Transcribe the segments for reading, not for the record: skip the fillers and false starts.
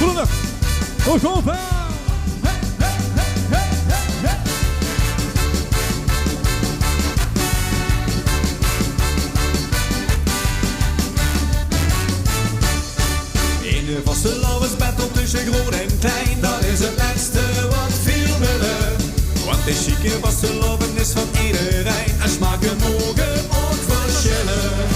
Goedendag. Au champagne. In de vastelavondsbattle tussen groot en klein, dat is het laatste wat veel willen. Want de chique vastelavond is van iedereen en smaken mogen ook verschillen.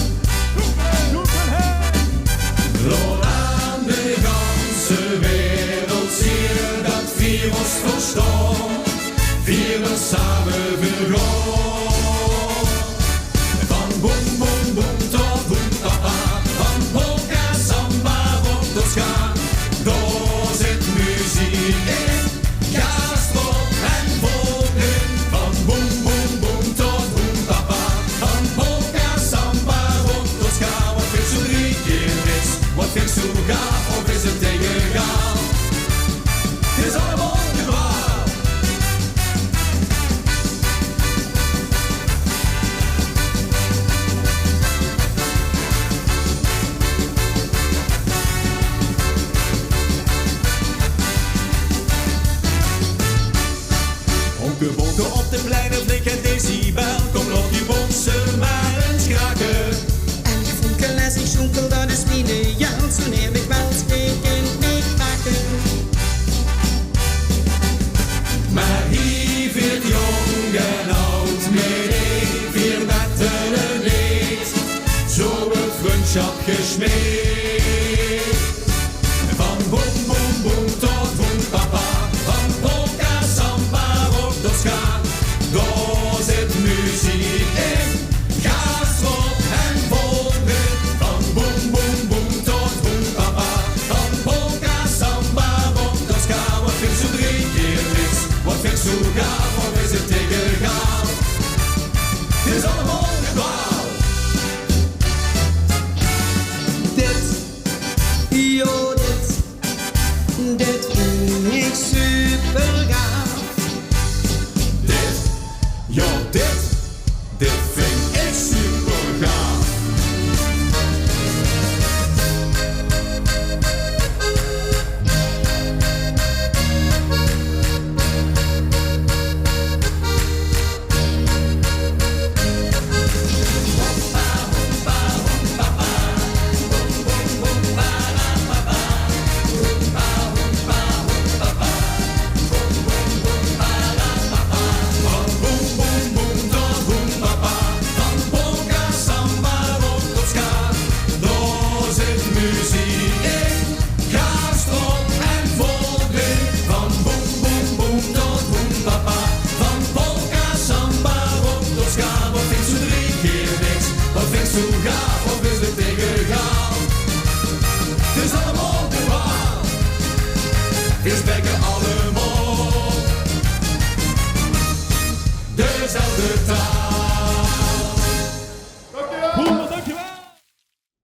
Laat aan de ganse wereld zien dat vier ons verstaan, vier we samen vergaan. Van boem boem boem tot boem papa, van polka samba op tot ska. Daar zit muziek in, gastrop en volken. Van boem boem boem tot boem papa, van polka samba op tot ska. Wat vindt zo 3 keer mis, wat vindt zo gaaf, of is het tegengaal? Het is allemaal gedwaal. Bonken op de pleinen, flik en decibel. Kom op je bonsen maar eens kraken. En je funkel als ik schonkel, dat is ideaal. Zo neem ik wel spreken, niet pakken. Maar hier viert jong en oud mee, vier wetten en niet. Zo wordt vriendschap gesmeed.